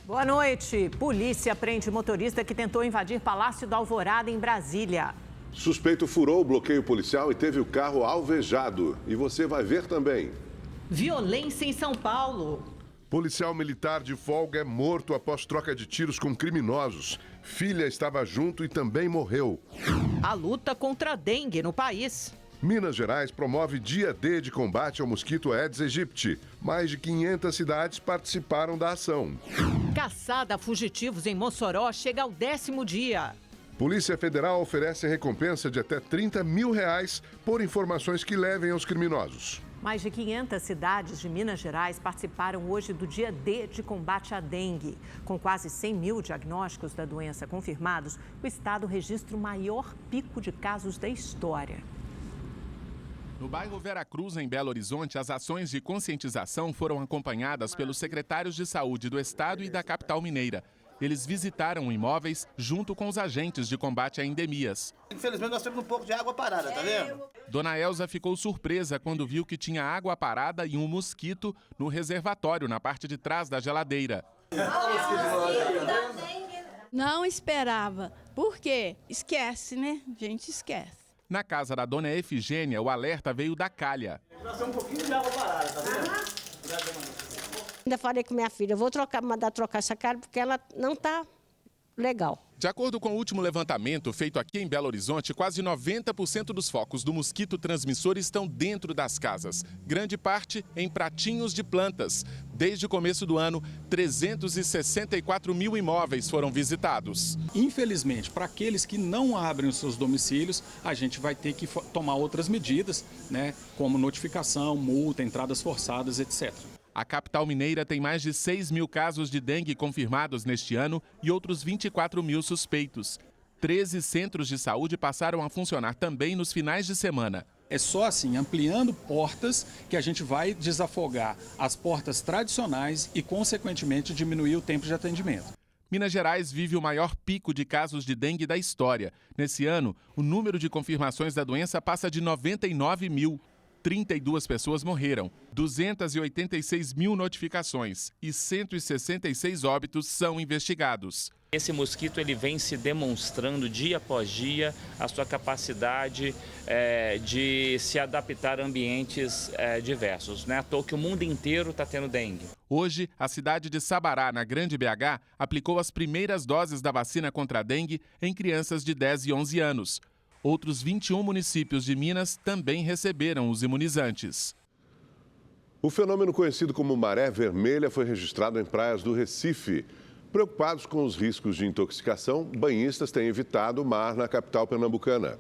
Boa noite. Polícia prende motorista que tentou invadir Palácio da Alvorada, em Brasília. Suspeito furou o bloqueio policial e teve o carro alvejado. E você vai ver também. Violência em São Paulo. Policial militar de folga é morto após troca de tiros com criminosos. Filha estava junto e também morreu. A luta contra a dengue no país. Minas Gerais promove Dia D de combate ao mosquito Aedes aegypti. Mais de 500 cidades participaram da ação. Caçada a fugitivos em Mossoró chega ao 10º dia. Polícia Federal oferece recompensa de até R$30 mil por informações que levem aos criminosos. Mais de 500 cidades de Minas Gerais participaram hoje do Dia D de combate à dengue. Com quase 100 mil diagnósticos da doença confirmados, o estado registra o maior pico de casos da história. No bairro Veracruz, em Belo Horizonte, as ações de conscientização foram acompanhadas pelos secretários de saúde do estado e da capital mineira. Eles visitaram imóveis junto com os agentes de combate a endemias. Infelizmente, nós temos um pouco de água parada, tá vendo? Dona Elza ficou surpresa quando viu que tinha água parada e um mosquito no reservatório, na parte de trás da geladeira. Não esperava. Por quê? Esquece, né? A gente esquece. Na casa da dona Efigênia, o alerta veio da calha. Nós temos um pouquinho de água parada, tá vendo? Ainda falei com minha filha, eu vou mandar trocar essa cara porque ela não está legal. De acordo com o último levantamento feito aqui em Belo Horizonte, quase 90% dos focos do mosquito transmissor estão dentro das casas. Grande parte em pratinhos de plantas. Desde o começo do ano, 364 mil imóveis foram visitados. Infelizmente, para aqueles que não abrem os seus domicílios, a gente vai ter que tomar outras medidas, né, como notificação, multa, entradas forçadas, etc. A capital mineira tem mais de 6 mil casos de dengue confirmados neste ano e outros 24 mil suspeitos. 13 centros de saúde passaram a funcionar também nos finais de semana. É só assim, ampliando portas, que a gente vai desafogar as portas tradicionais e, consequentemente, diminuir o tempo de atendimento. Minas Gerais vive o maior pico de casos de dengue da história. Nesse ano, o número de confirmações da doença passa de 99 mil. 32 pessoas morreram, 286 mil notificações e 166 óbitos são investigados. Esse mosquito ele vem se demonstrando dia após dia a sua capacidade de se adaptar a ambientes diversos. Não é à toa que o mundo inteiro está tendo dengue. Hoje, a cidade de Sabará, na Grande BH, aplicou as primeiras doses da vacina contra a dengue em crianças de 10 e 11 anos. Outros 21 municípios de Minas também receberam os imunizantes. O fenômeno conhecido como maré vermelha foi registrado em praias do Recife. Preocupados com os riscos de intoxicação, banhistas têm evitado o mar na capital pernambucana.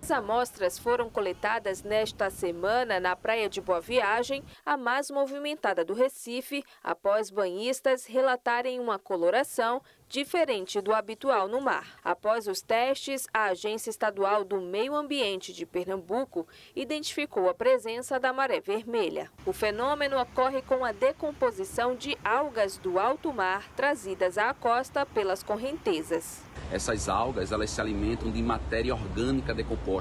As amostras foram coletadas nesta semana na Praia de Boa Viagem, a mais movimentada do Recife, após banhistas relatarem uma coloração diferente do habitual no mar. Após os testes, a Agência Estadual do Meio Ambiente de Pernambuco identificou a presença da maré vermelha. O fenômeno ocorre com a decomposição de algas do alto mar trazidas à costa pelas correntezas. Essas algas, elas se alimentam de matéria orgânica decomposta,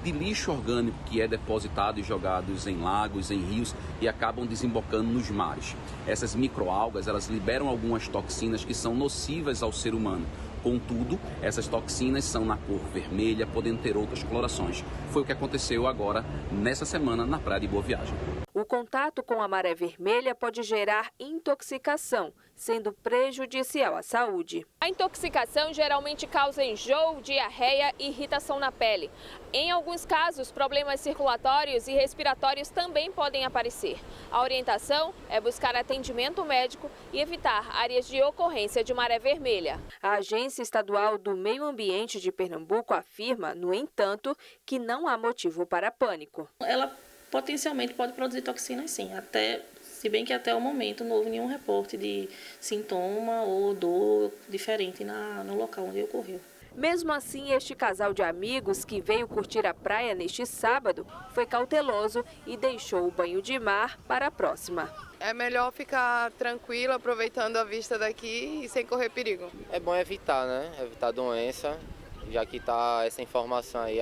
de lixo orgânico que é depositado e jogado em lagos, em rios e acabam desembocando nos mares. Essas microalgas, elas liberam algumas toxinas que são nocivas ao ser humano. Contudo, essas toxinas são na cor vermelha, podendo ter outras colorações. Foi o que aconteceu agora, nessa semana, na Praia de Boa Viagem. O contato com a maré vermelha pode gerar intoxicação, sendo prejudicial à saúde. A intoxicação geralmente causa enjoo, diarreia e irritação na pele. Em alguns casos, problemas circulatórios e respiratórios também podem aparecer. A orientação é buscar atendimento médico e evitar áreas de ocorrência de maré vermelha. A Agência Estadual do Meio Ambiente de Pernambuco afirma, no entanto, que não há motivo para pânico. Ela potencialmente pode produzir toxinas, sim, se bem que até o momento não houve nenhum reporte de sintoma ou dor diferente no local onde ocorreu. Mesmo assim, este casal de amigos que veio curtir a praia neste sábado foi cauteloso e deixou o banho de mar para a próxima. É melhor ficar tranquilo, aproveitando a vista daqui e sem correr perigo. É bom evitar, né? Evitar doença, já que está essa informação aí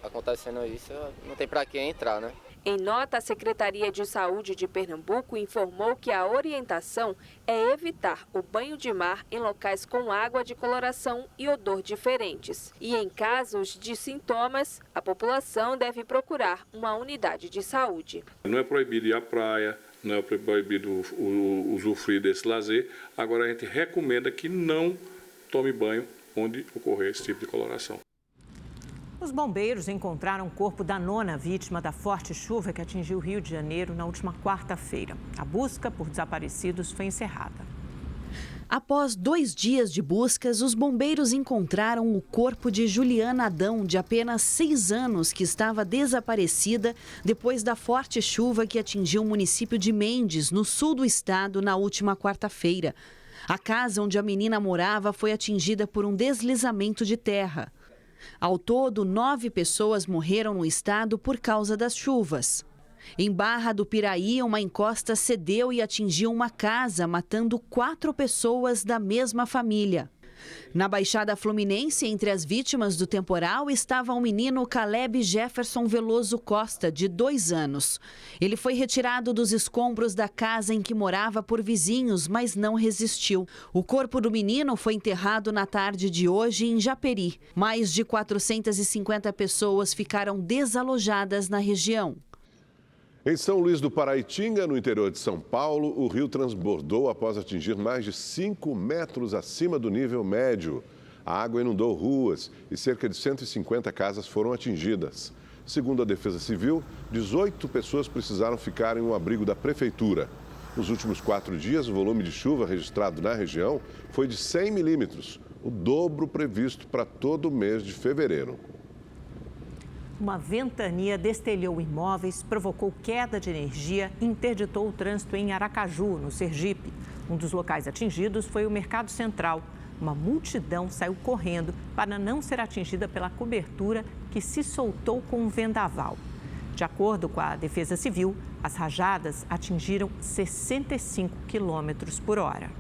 acontecendo isso, não tem para quem entrar, né? Em nota, a Secretaria de Saúde de Pernambuco informou que a orientação é evitar o banho de mar em locais com água de coloração e odor diferentes. E em casos de sintomas, a população deve procurar uma unidade de saúde. Não é proibido ir à praia, não é proibido usufruir desse lazer. Agora a gente recomenda que não tome banho onde ocorrer esse tipo de coloração. Os bombeiros encontraram o corpo da 9ª vítima da forte chuva que atingiu o Rio de Janeiro na última quarta-feira. A busca por desaparecidos foi encerrada. Após 2 dias de buscas, os bombeiros encontraram o corpo de Juliana Adão, de apenas 6 anos, que estava desaparecida depois da forte chuva que atingiu o município de Mendes, no sul do estado, na última quarta-feira. A casa onde a menina morava foi atingida por um deslizamento de terra. Ao todo, 9 pessoas morreram no estado por causa das chuvas. Em Barra do Piraí, uma encosta cedeu e atingiu uma casa, matando 4 pessoas da mesma família. Na Baixada Fluminense, entre as vítimas do temporal, estava o menino Caleb Jefferson Veloso Costa, de 2 anos. Ele foi retirado dos escombros da casa em que morava por vizinhos, mas não resistiu. O corpo do menino foi enterrado na tarde de hoje em Japeri. Mais de 450 pessoas ficaram desalojadas na região. Em São Luís do Paraitinga, no interior de São Paulo, o rio transbordou após atingir mais de 5 metros acima do nível médio. A água inundou ruas e cerca de 150 casas foram atingidas. Segundo a Defesa Civil, 18 pessoas precisaram ficar em um abrigo da prefeitura. Nos últimos 4 dias, o volume de chuva registrado na região foi de 100 milímetros, o dobro previsto para todo o mês de fevereiro. Uma ventania destelhou imóveis, provocou queda de energia e interditou o trânsito em Aracaju, no Sergipe. Um dos locais atingidos foi o Mercado Central. Uma multidão saiu correndo para não ser atingida pela cobertura que se soltou com um vendaval. De acordo com a Defesa Civil, as rajadas atingiram 65 km/h.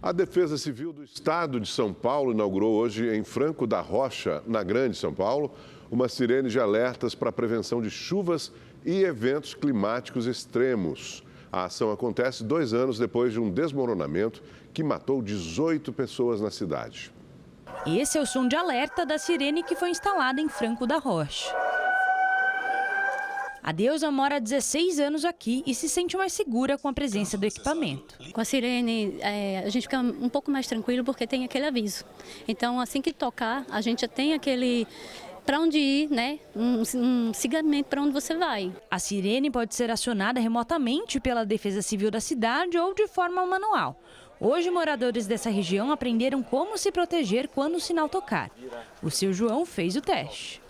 A Defesa Civil do Estado de São Paulo inaugurou hoje em Franco da Rocha, na Grande São Paulo, uma sirene de alertas para a prevenção de chuvas e eventos climáticos extremos. A ação acontece 2 anos depois de um desmoronamento que matou 18 pessoas na cidade. Esse é o som de alerta da sirene que foi instalada em Franco da Rocha. A Deusa mora há 16 anos aqui e se sente mais segura com a presença do equipamento. Com a sirene, a gente fica um pouco mais tranquilo porque tem aquele aviso. Então, assim que tocar, a gente já tem aquele para onde ir, né? Um seguimento para onde você vai. A sirene pode ser acionada remotamente pela Defesa Civil da cidade ou de forma manual. Hoje, moradores dessa região aprenderam como se proteger quando o sinal tocar. O seu João fez o teste.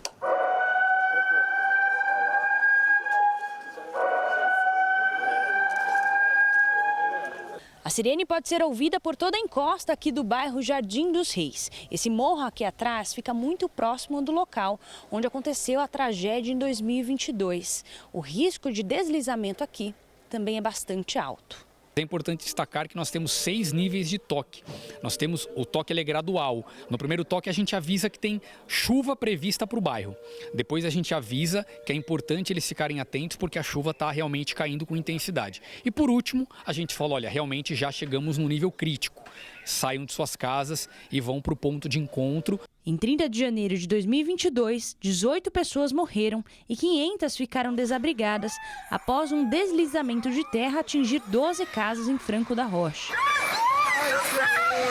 A sirene pode ser ouvida por toda a encosta aqui do bairro Jardim dos Reis. Esse morro aqui atrás fica muito próximo do local onde aconteceu a tragédia em 2022. O risco de deslizamento aqui também é bastante alto. É importante destacar que nós temos 6 níveis de toque. Nós temos o toque ele é gradual. No primeiro toque a gente avisa que tem chuva prevista para o bairro. Depois a gente avisa que é importante eles ficarem atentos porque a chuva está realmente caindo com intensidade. E por último, a gente fala, olha, realmente já chegamos no nível crítico. Saiam de suas casas e vão para o ponto de encontro. Em 30 de janeiro de 2022, 18 pessoas morreram e 500 ficaram desabrigadas após um deslizamento de terra atingir 12 casas em Franco da Rocha.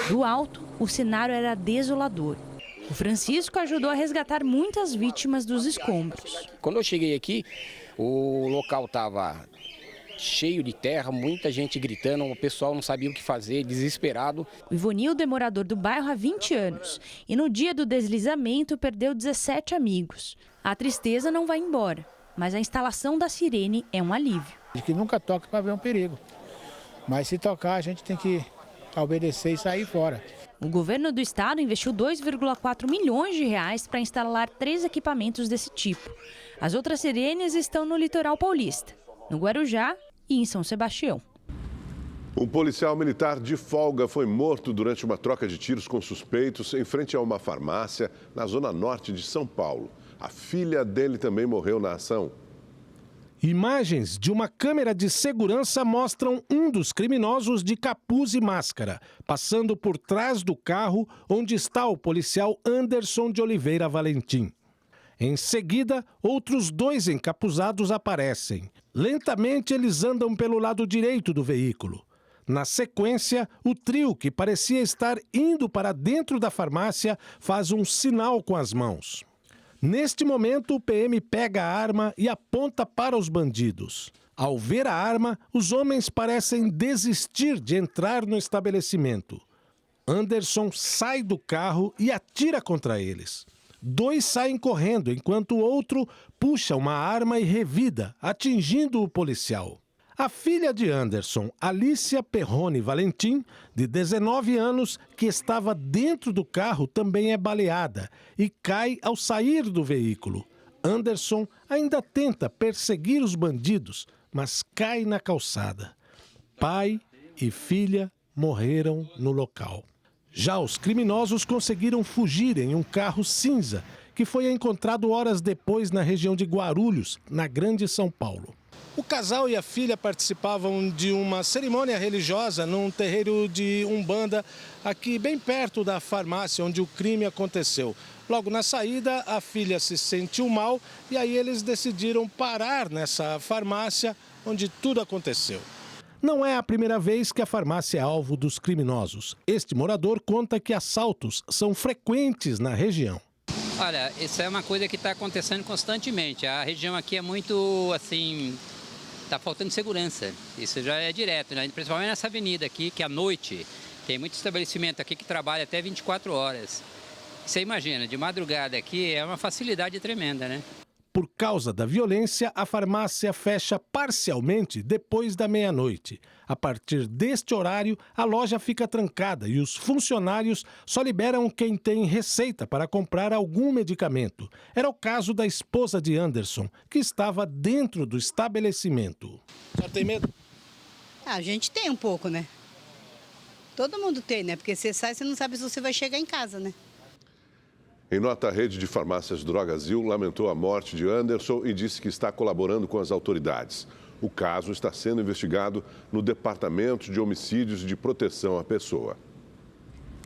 Do alto, o cenário era desolador. O Francisco ajudou a resgatar muitas vítimas dos escombros. Quando eu cheguei aqui, o local estava cheio de terra, muita gente gritando, o pessoal não sabia o que fazer, desesperado. O Ivonildo é morador do bairro há 20 anos e no dia do deslizamento perdeu 17 amigos. A tristeza não vai embora, mas a instalação da sirene é um alívio. Que nunca toca para ver um perigo, mas se tocar a gente tem que obedecer e sair fora. O governo do estado investiu 2,4 milhões de reais para instalar 3 equipamentos desse tipo. As outras sirenes estão no litoral paulista, no Guarujá e em São Sebastião. Um policial militar de folga foi morto durante uma troca de tiros com suspeitos em frente a uma farmácia na zona norte de São Paulo. A filha dele também morreu na ação. Imagens de uma câmera de segurança mostram um dos criminosos de capuz e máscara, passando por trás do carro onde está o policial Anderson de Oliveira Valentim. Em seguida, outros 2 encapuzados aparecem. Lentamente, eles andam pelo lado direito do veículo. Na sequência, o trio, que parecia estar indo para dentro da farmácia, faz um sinal com as mãos. Neste momento, o PM pega a arma e aponta para os bandidos. Ao ver a arma, os homens parecem desistir de entrar no estabelecimento. Anderson sai do carro e atira contra eles. 2 saem correndo, enquanto o outro puxa uma arma e revida, atingindo o policial. A filha de Anderson, Alicia Perrone Valentim, de 19 anos, que estava dentro do carro, também é baleada e cai ao sair do veículo. Anderson ainda tenta perseguir os bandidos, mas cai na calçada. Pai e filha morreram no local. Já os criminosos conseguiram fugir em um carro cinza, que foi encontrado horas depois na região de Guarulhos, na Grande São Paulo. O casal e a filha participavam de uma cerimônia religiosa num terreiro de Umbanda, aqui bem perto da farmácia onde o crime aconteceu. Logo na saída, a filha se sentiu mal e aí eles decidiram parar nessa farmácia onde tudo aconteceu. Não é a primeira vez que a farmácia é alvo dos criminosos. Este morador conta que assaltos são frequentes na região. Olha, isso é uma coisa que está acontecendo constantemente. A região aqui é muito, assim, está faltando segurança. Isso já é direto, né? Principalmente nessa avenida aqui, que à noite tem muito estabelecimento aqui que trabalha até 24 horas. Você imagina, de madrugada aqui é uma facilidade tremenda, né? Por causa da violência, a farmácia fecha parcialmente depois da meia-noite. A partir deste horário, a loja fica trancada e os funcionários só liberam quem tem receita para comprar algum medicamento. Era o caso da esposa de Anderson, que estava dentro do estabelecimento. Já tem medo? A gente tem um pouco, né? Todo mundo tem, né? Porque você sai, você não sabe se você vai chegar em casa, né? Em nota, a rede de farmácias Drogazil lamentou a morte de Anderson e disse que está colaborando com as autoridades. O caso está sendo investigado no Departamento de Homicídios e de Proteção à Pessoa.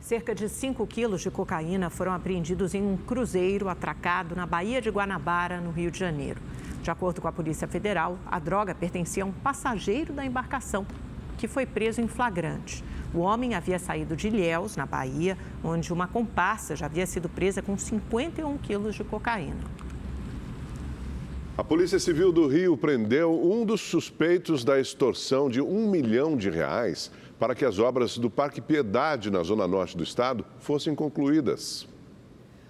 Cerca de 5 quilos de cocaína foram apreendidos em um cruzeiro atracado na Baía de Guanabara, no Rio de Janeiro. De acordo com a Polícia Federal, a droga pertencia a um passageiro da embarcação, que foi preso em flagrante. O homem havia saído de Ilhéus, na Bahia, onde uma comparsa já havia sido presa com 51 quilos de cocaína. A Polícia Civil do Rio prendeu um dos suspeitos da extorsão de R$1 milhão para que as obras do Parque Piedade, na zona norte do estado, fossem concluídas.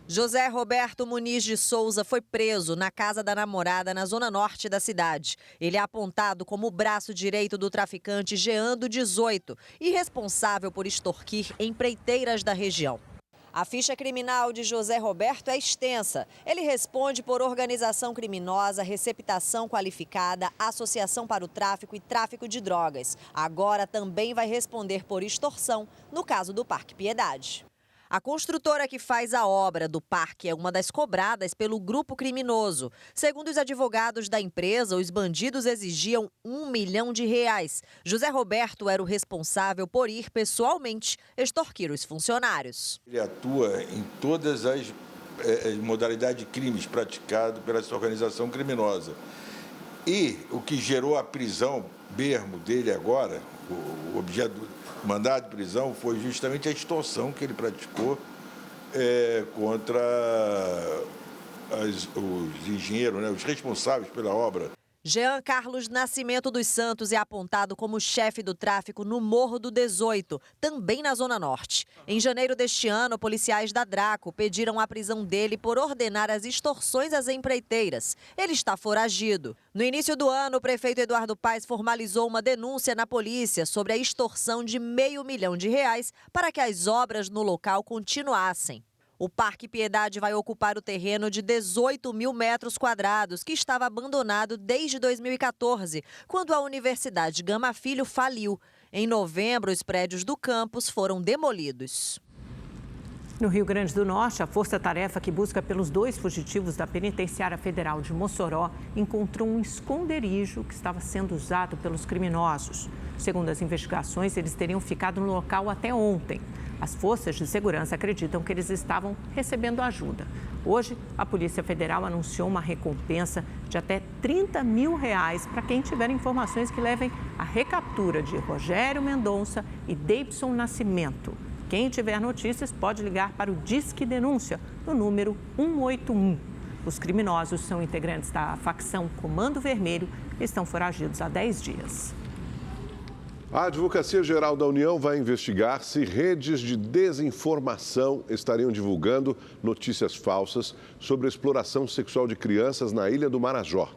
José Roberto Muniz de Souza foi preso na casa da namorada na zona norte da cidade. Ele é apontado como o braço direito do traficante Jean do 18 e responsável por extorquir empreiteiras da região. A ficha criminal de José Roberto é extensa. Ele responde por organização criminosa, receptação qualificada, associação para o tráfico e tráfico de drogas. Agora também vai responder por extorsão no caso do Parque Piedade. A construtora que faz a obra do parque é uma das cobradas pelo grupo criminoso. Segundo os advogados da empresa, os bandidos exigiam R$1 milhão. José Roberto era o responsável por ir pessoalmente extorquir os funcionários. Ele atua em todas as modalidades de crimes praticados pela essa organização criminosa. E o que gerou a prisão bermo dele agora, o objeto do mandado de prisão, foi justamente a extorsão que ele praticou contra os engenheiros, né, os responsáveis pela obra. Jean Carlos Nascimento dos Santos é apontado como chefe do tráfico no Morro do 18, também na Zona Norte. Em janeiro deste ano, policiais da Draco pediram a prisão dele por ordenar as extorsões às empreiteiras. Ele está foragido. No início do ano, o prefeito Eduardo Paes formalizou uma denúncia na polícia sobre a extorsão de R$500 mil para que as obras no local continuassem. O Parque Piedade vai ocupar o terreno de 18 mil metros quadrados, que estava abandonado desde 2014, quando a Universidade Gama Filho faliu. Em novembro, os prédios do campus foram demolidos. No Rio Grande do Norte, a força-tarefa que busca pelos 2 fugitivos da Penitenciária Federal de Mossoró encontrou um esconderijo que estava sendo usado pelos criminosos. Segundo as investigações, eles teriam ficado no local até ontem. As forças de segurança acreditam que eles estavam recebendo ajuda. Hoje, a Polícia Federal anunciou uma recompensa de até R$30 mil para quem tiver informações que levem à recaptura de Rogério Mendonça e Deibson Nascimento. Quem tiver notícias pode ligar para o Disque Denúncia, no número 181. Os criminosos são integrantes da facção Comando Vermelho e estão foragidos há 10 dias. A Advocacia Geral da União vai investigar se redes de desinformação estariam divulgando notícias falsas sobre a exploração sexual de crianças na Ilha do Marajó.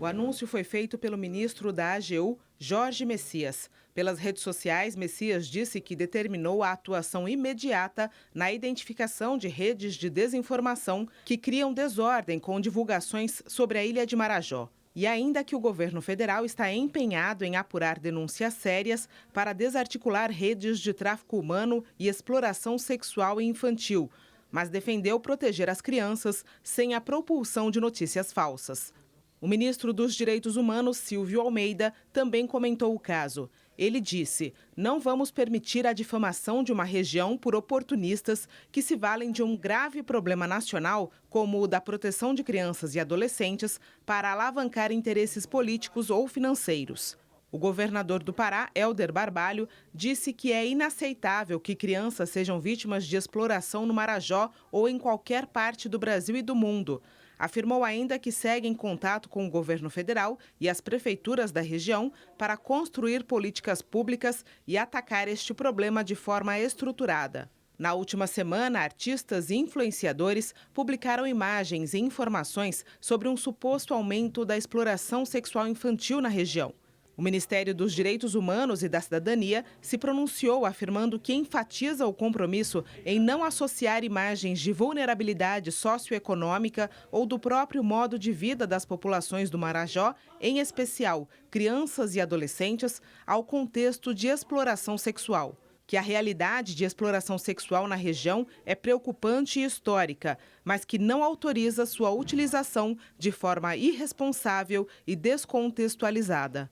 O anúncio foi feito pelo ministro da AGU, Jorge Messias. Pelas redes sociais, Messias disse que determinou a atuação imediata na identificação de redes de desinformação que criam desordem com divulgações sobre a Ilha de Marajó. E ainda que o governo federal está empenhado em apurar denúncias sérias para desarticular redes de tráfico humano e exploração sexual e infantil, mas defendeu proteger as crianças sem a propulsão de notícias falsas. O ministro dos Direitos Humanos, Silvio Almeida, também comentou o caso. Ele disse: não vamos permitir a difamação de uma região por oportunistas que se valem de um grave problema nacional, como o da proteção de crianças e adolescentes, para alavancar interesses políticos ou financeiros. O governador do Pará, Helder Barbalho, disse que é inaceitável que crianças sejam vítimas de exploração no Marajó ou em qualquer parte do Brasil e do mundo. Afirmou ainda que segue em contato com o governo federal e as prefeituras da região para construir políticas públicas e atacar este problema de forma estruturada. Na última semana, artistas e influenciadores publicaram imagens e informações sobre um suposto aumento da exploração sexual infantil na região. O Ministério dos Direitos Humanos e da Cidadania se pronunciou afirmando que enfatiza o compromisso em não associar imagens de vulnerabilidade socioeconômica ou do próprio modo de vida das populações do Marajó, em especial crianças e adolescentes, ao contexto de exploração sexual. Que a realidade de exploração sexual na região é preocupante e histórica, mas que não autoriza sua utilização de forma irresponsável e descontextualizada.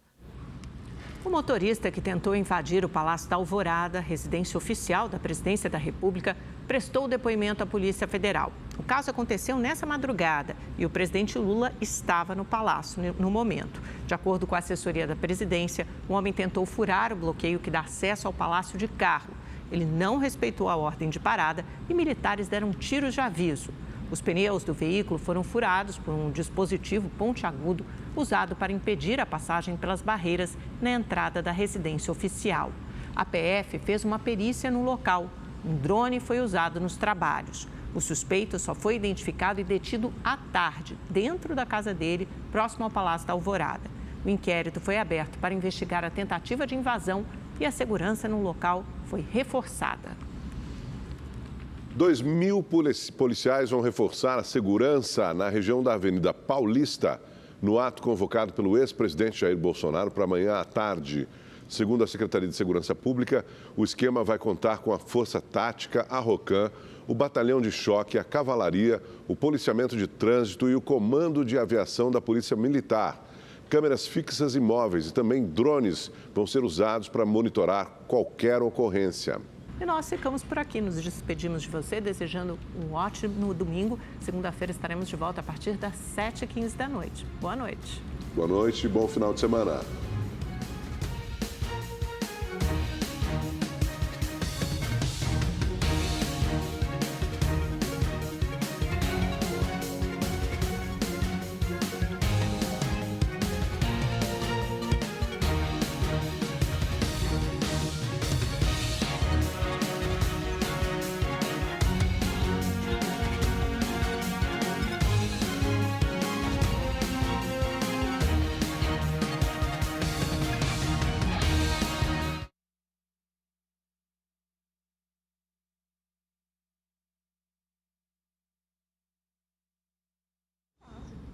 O motorista que tentou invadir o Palácio da Alvorada, residência oficial da Presidência da República, prestou depoimento à Polícia Federal. O caso aconteceu nessa madrugada e o presidente Lula estava no palácio no momento. De acordo com a assessoria da presidência, o homem tentou furar o bloqueio que dá acesso ao palácio de carro. Ele não respeitou a ordem de parada e militares deram tiros de aviso. Os pneus do veículo foram furados por um dispositivo pontiagudo usado para impedir a passagem pelas barreiras na entrada da residência oficial. A PF fez uma perícia no local. Um drone foi usado nos trabalhos. O suspeito só foi identificado e detido à tarde, dentro da casa dele, próximo ao Palácio da Alvorada. O inquérito foi aberto para investigar a tentativa de invasão e a segurança no local foi reforçada. 2.000 policiais vão reforçar a segurança na região da Avenida Paulista, no ato convocado pelo ex-presidente Jair Bolsonaro para amanhã à tarde. Segundo a Secretaria de Segurança Pública, o esquema vai contar com a Força Tática, a ROCAM, o Batalhão de Choque, a Cavalaria, o Policiamento de Trânsito e o Comando de Aviação da Polícia Militar. Câmeras fixas e móveis e também drones vão ser usados para monitorar qualquer ocorrência. E nós ficamos por aqui, nos despedimos de você, desejando um ótimo domingo. Segunda-feira estaremos de volta a partir das 7h15 da noite. Boa noite. Boa noite e bom final de semana.